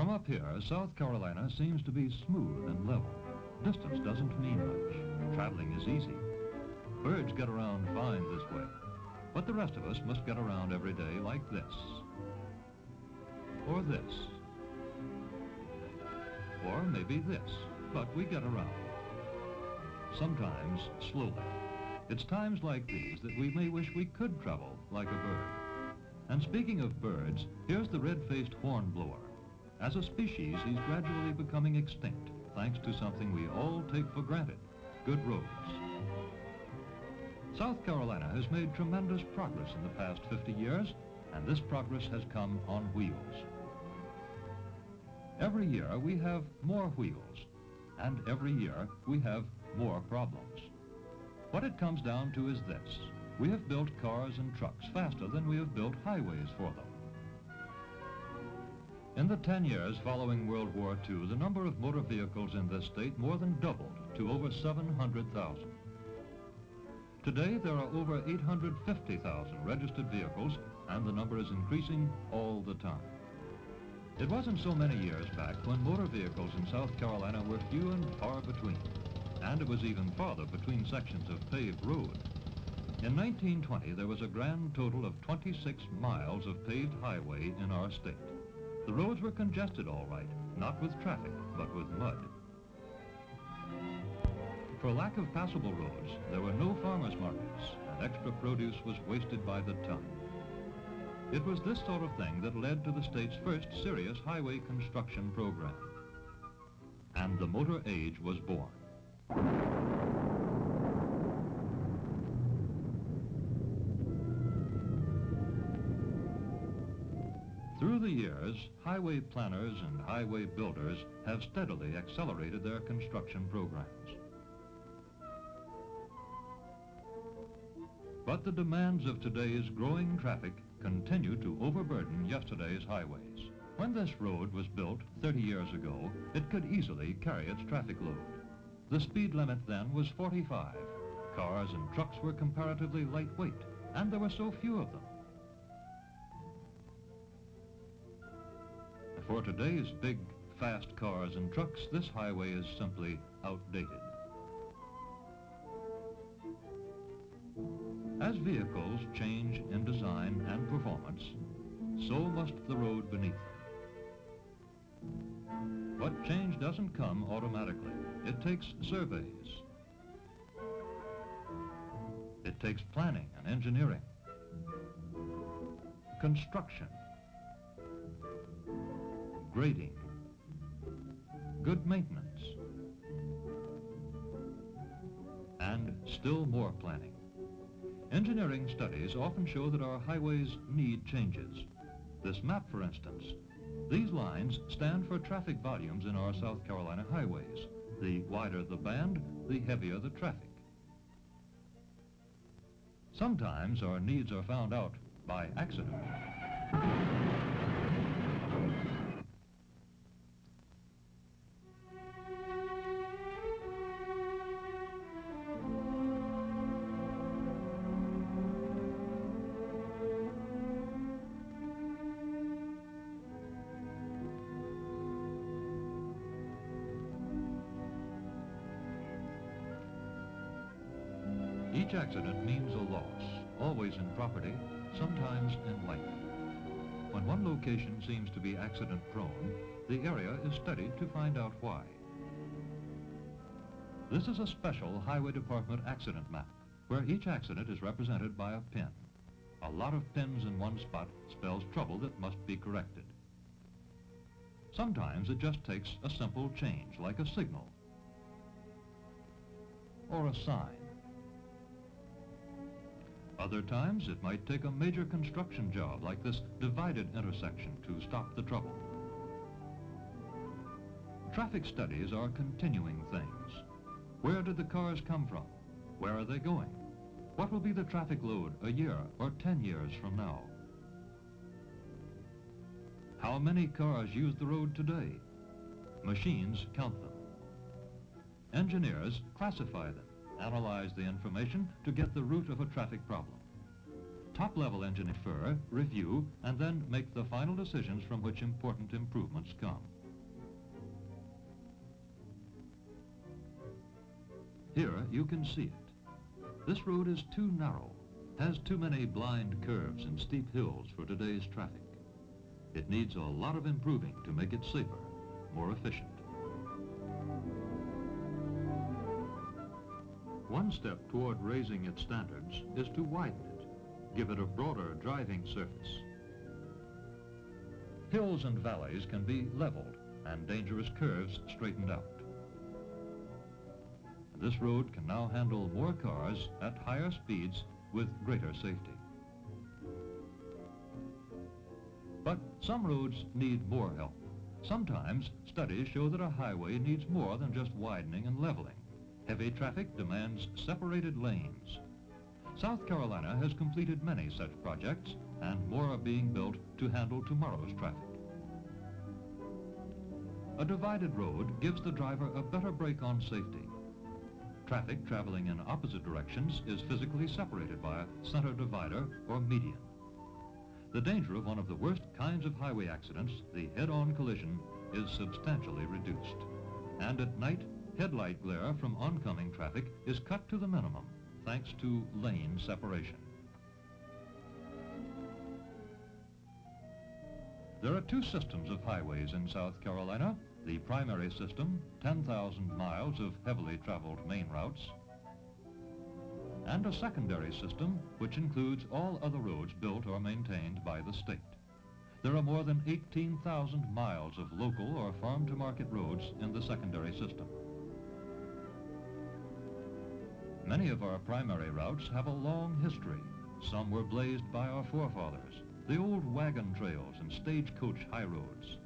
From up here, South Carolina seems to be smooth and level. Distance doesn't mean much. Traveling is easy. Birds get around fine this way. But the rest of us must get around every day like this. Or this. Or maybe this. But we get around. Sometimes slowly. It's times like these that we may wish we could travel like a bird. And speaking of birds, here's the red-faced hornblower. As a species, he's gradually becoming extinct, thanks to something we all take for granted, good roads. South Carolina has made tremendous progress in the past 50 years, and this progress has come on wheels. Every year we have more wheels, and every year we have more problems. What it comes down to is this: we have built cars and trucks faster than we have built highways for them. In the 10 years following World War II, the number of motor vehicles in this state more than doubled to over 700,000. Today there are over 850,000 registered vehicles, and the number is increasing all the time. It wasn't so many years back when motor vehicles in South Carolina were few and far between, and it was even farther between sections of paved road. In 1920, there was a grand total of 26 miles of paved highway in our state. The roads were congested all right, not with traffic, but with mud. For lack of passable roads, there were no farmers' markets, and extra produce was wasted by the ton. It was this sort of thing that led to the state's first serious highway construction program. And the motor age was born. Through the years, highway planners and highway builders have steadily accelerated their construction programs. But the demands of today's growing traffic continue to overburden yesterday's highways. When this road was built 30 years ago, it could easily carry its traffic load. The speed limit then was 45. Cars and trucks were comparatively lightweight, and there were so few of them. For today's big, fast cars and trucks, this highway is simply outdated. As vehicles change in design and performance, so must the road beneath them. But change doesn't come automatically. It takes surveys. It takes planning and engineering, construction, grading, good maintenance, and still more planning. Engineering studies often show that our highways need changes. This map, for instance. These lines stand for traffic volumes in our South Carolina highways. The wider the band, the heavier the traffic. Sometimes our needs are found out by accident. Each accident means a loss, always in property, sometimes in life. When one location seems to be accident-prone, the area is studied to find out why. This is a special Highway Department accident map, where each accident is represented by a pin. A lot of pins in one spot spells trouble that must be corrected. Sometimes it just takes a simple change, like a signal or a sign. Other times, it might take a major construction job like this divided intersection to stop the trouble. Traffic studies are continuing things. Where did the cars come from? Where are they going? What will be the traffic load a year or 10 years from now? How many cars use the road today? Machines count them. Engineers classify them, analyze the information to get the root of a traffic problem. Top-level engineers review and then make the final decisions from which important improvements come. Here you can see it. This road is too narrow, has too many blind curves and steep hills for today's traffic. It needs a lot of improving to make it safer, more efficient. One step toward raising its standards is to widen it, give it a broader driving surface. Hills and valleys can be leveled and dangerous curves straightened out. This road can now handle more cars at higher speeds with greater safety. But some roads need more help. Sometimes studies show that a highway needs more than just widening and leveling. Heavy traffic demands separated lanes. South Carolina has completed many such projects, and more are being built to handle tomorrow's traffic. A divided road gives the driver a better brake on safety. Traffic traveling in opposite directions is physically separated by a center divider or median. The danger of one of the worst kinds of highway accidents, the head-on collision, is substantially reduced. And at night, headlight glare from oncoming traffic is cut to the minimum, thanks to lane separation. There are two systems of highways in South Carolina. The primary system, 10,000 miles of heavily traveled main routes, and a secondary system which includes all other roads built or maintained by the state. There are more than 18,000 miles of local or farm-to-market roads in the secondary system. Many of our primary routes have a long history. Some were blazed by our forefathers, the old wagon trails and stagecoach high roads.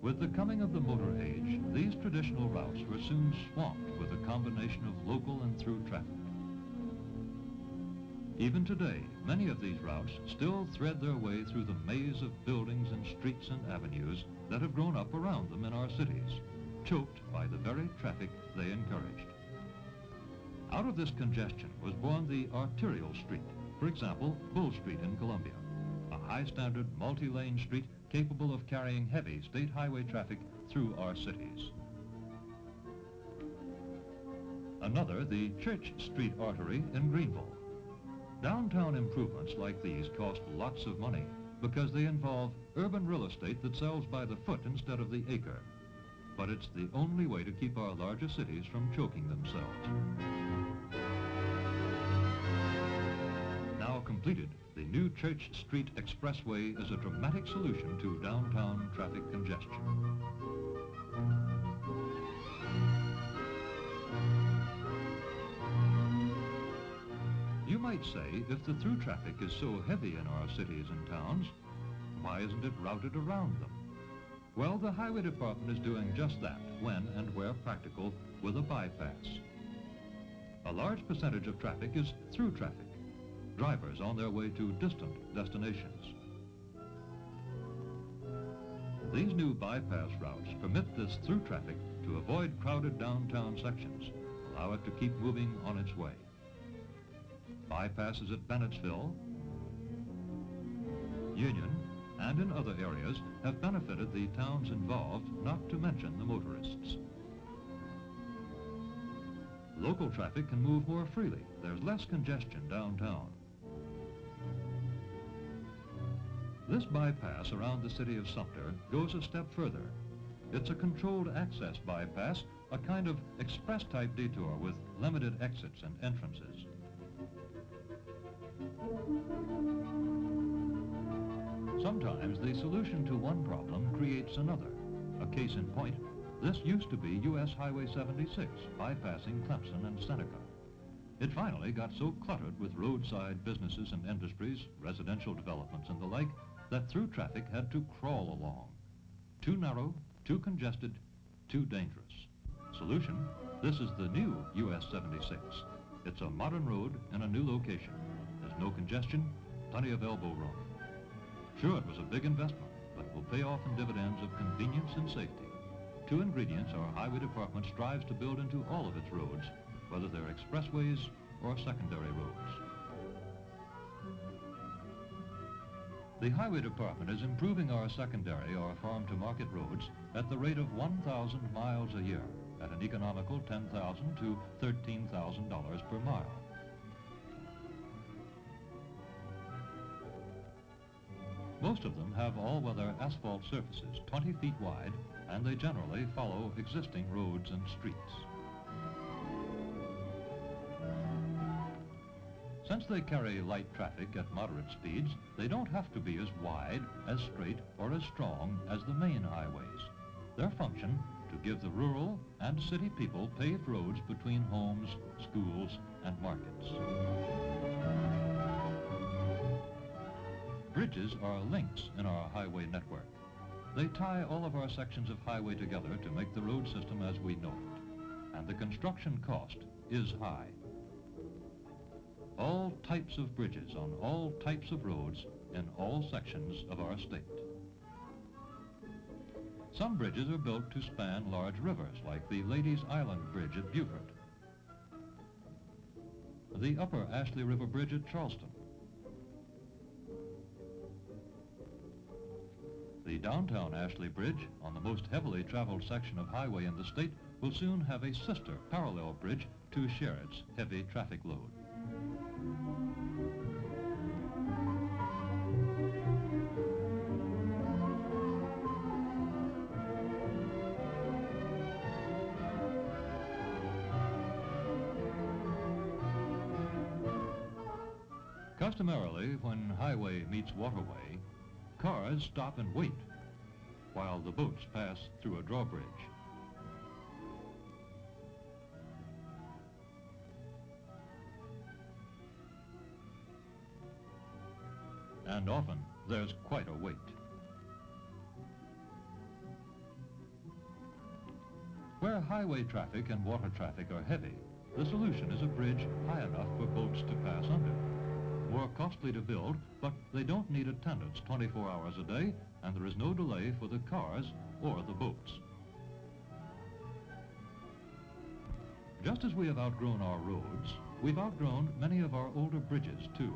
With the coming of the motor age, these traditional routes were soon swamped with a combination of local and through traffic. Even today, many of these routes still thread their way through the maze of buildings and streets and avenues that have grown up around them in our cities, choked by the very traffic they encouraged. Out of this congestion was born the arterial street, for example, Bull Street in Columbia, a high-standard multi-lane street capable of carrying heavy state highway traffic through our cities. Another, the Church Street artery in Greenville. Downtown improvements like these cost lots of money because they involve urban real estate that sells by the foot instead of the acre. But it's the only way to keep our larger cities from choking themselves. Now completed, the new Church Street Expressway is a dramatic solution to downtown traffic congestion. You might say, if the through traffic is so heavy in our cities and towns, why isn't it routed around them? Well, the Highway Department is doing just that, when and where practical, with a bypass. A large percentage of traffic is through traffic, drivers on their way to distant destinations. These new bypass routes permit this through traffic to avoid crowded downtown sections, allow it to keep moving on its way. Bypasses at Bennettsville, Union, and in other areas have benefited the towns involved, not to mention the motorists. Local traffic can move more freely. There's less congestion downtown. This bypass around the city of Sumter goes a step further. It's a controlled access bypass, a kind of express-type detour with limited exits and entrances. Sometimes the solution to one problem creates another. A case in point, this used to be U.S. Highway 76, bypassing Clemson and Seneca. It finally got so cluttered with roadside businesses and industries, residential developments and the like, that through traffic had to crawl along. Too narrow, too congested, too dangerous. Solution, this is the new U.S. 76. It's a modern road in a new location. There's no congestion, plenty of elbow room. Sure, it was a big investment, but it will pay off in dividends of convenience and safety. Two ingredients our Highway Department strives to build into all of its roads, whether they're expressways or secondary roads. The Highway Department is improving our secondary or farm-to-market roads at the rate of 1,000 miles a year, at an economical $10,000 to $13,000 per mile. Most of them have all-weather asphalt surfaces 20 feet wide, and they generally follow existing roads and streets. Since they carry light traffic at moderate speeds, they don't have to be as wide, as straight, or as strong as the main highways. Their function, to give the rural and city people paved roads between homes, schools, and markets. Bridges are links in our highway network. They tie all of our sections of highway together to make the road system as we know it. And the construction cost is high. All types of bridges on all types of roads in all sections of our state. Some bridges are built to span large rivers, like the Ladies Island Bridge at Beaufort, the Upper Ashley River Bridge at Charleston, the downtown Ashley Bridge, on the most heavily traveled section of highway in the state, will soon have a sister parallel bridge to share its heavy traffic load. Customarily, when highway meets waterway, cars stop and wait while the boats pass through a drawbridge. And often there's quite a wait. Where highway traffic and water traffic are heavy, the solution is a bridge high enough for boats to pass under. More costly to build, but they don't need attendants 24 hours a day, and there is no delay for the cars or the boats. Just as we have outgrown our roads, we've outgrown many of our older bridges too.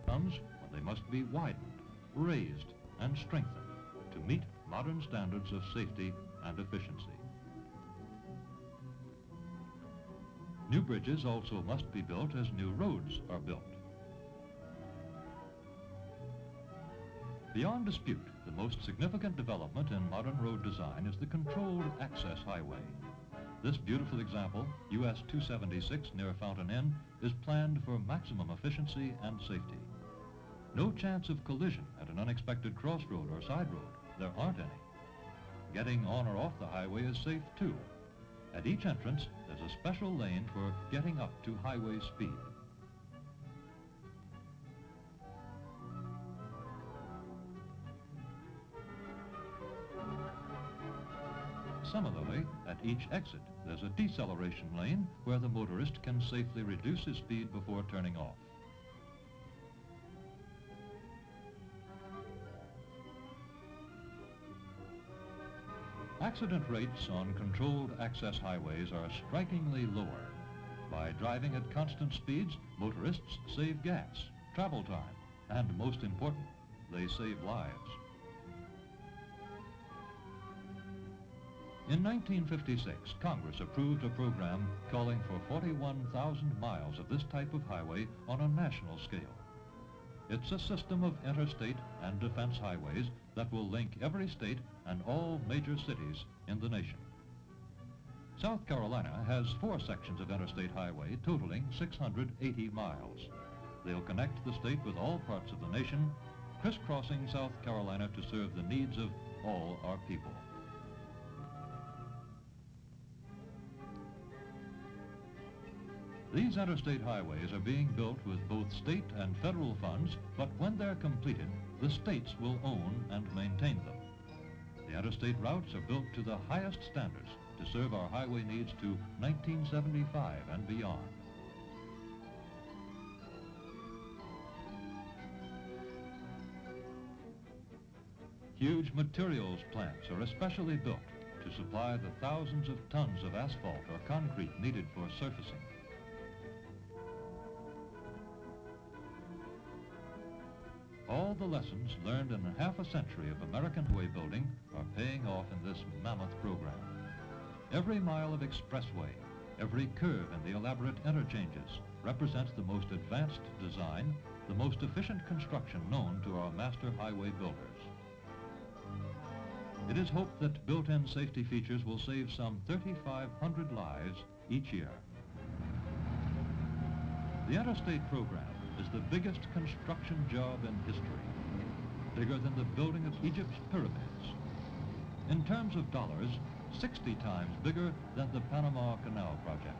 Comes when they must be widened, raised, and strengthened to meet modern standards of safety and efficiency. New bridges also must be built as new roads are built. Beyond dispute, the most significant development in modern road design is the controlled access highway. This beautiful example, US 276 near Fountain Inn, is planned for maximum efficiency and safety. No chance of collision at an unexpected crossroad or side road. There aren't any. Getting on or off the highway is safe too. At each entrance, there's a special lane for getting up to highway speed. Similarly, at each exit, there's a deceleration lane where the motorist can safely reduce his speed before turning off. Accident rates on controlled access highways are strikingly lower. By driving at constant speeds, motorists save gas, travel time, and most important, they save lives. In 1956, Congress approved a program calling for 41,000 miles of this type of highway on a national scale. It's a system of interstate and defense highways that will link every state and all major cities in the nation. South Carolina has 4 sections of interstate highway totaling 680 miles. They'll connect the state with all parts of the nation, crisscrossing South Carolina to serve the needs of all our people. These interstate highways are being built with both state and federal funds, but when they're completed, the states will own and maintain them. The interstate routes are built to the highest standards to serve our highway needs to 1975 and beyond. Huge materials plants are especially built to supply the thousands of tons of asphalt or concrete needed for surfacing. All the lessons learned in half a century of American highway building are paying off in this mammoth program. Every mile of expressway, every curve in the elaborate interchanges represents the most advanced design, the most efficient construction known to our master highway builders. It is hoped that built-in safety features will save some 3,500 lives each year. The Interstate program is the biggest construction job in history, bigger than the building of Egypt's pyramids. In terms of dollars, 60 times bigger than the Panama Canal project.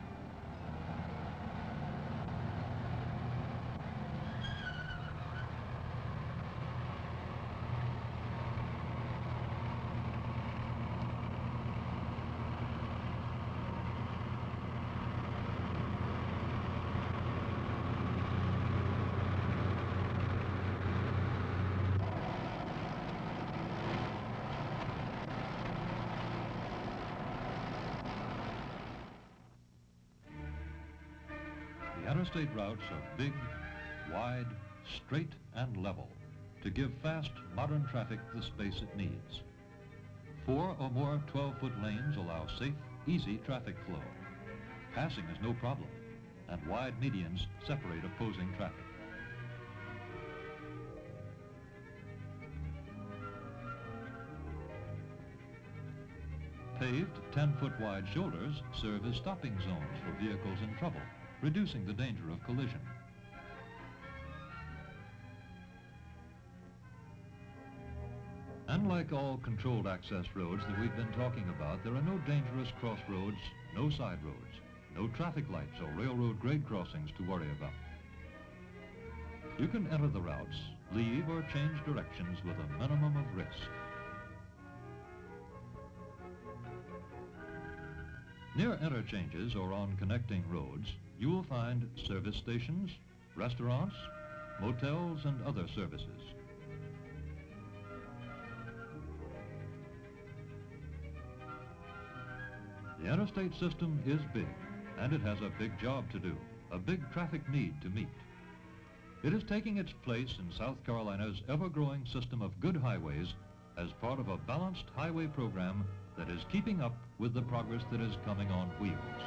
The interstate routes are big, wide, straight, and level to give fast, modern traffic the space it needs. 4 or more 12-foot lanes allow safe, easy traffic flow. Passing is no problem, and wide medians separate opposing traffic. Paved 10-foot wide shoulders serve as stopping zones for vehicles in trouble, reducing the danger of collision. Unlike all controlled access roads that we've been talking about, there are no dangerous crossroads, no side roads, no traffic lights or railroad grade crossings to worry about. You can enter the routes, leave or change directions with a minimum of risk. Near interchanges or on connecting roads, you will find service stations, restaurants, motels, and other services. The interstate system is big, and it has a big job to do, a big traffic need to meet. It is taking its place in South Carolina's ever-growing system of good highways as part of a balanced highway program that is keeping up with the progress that is coming on wheels.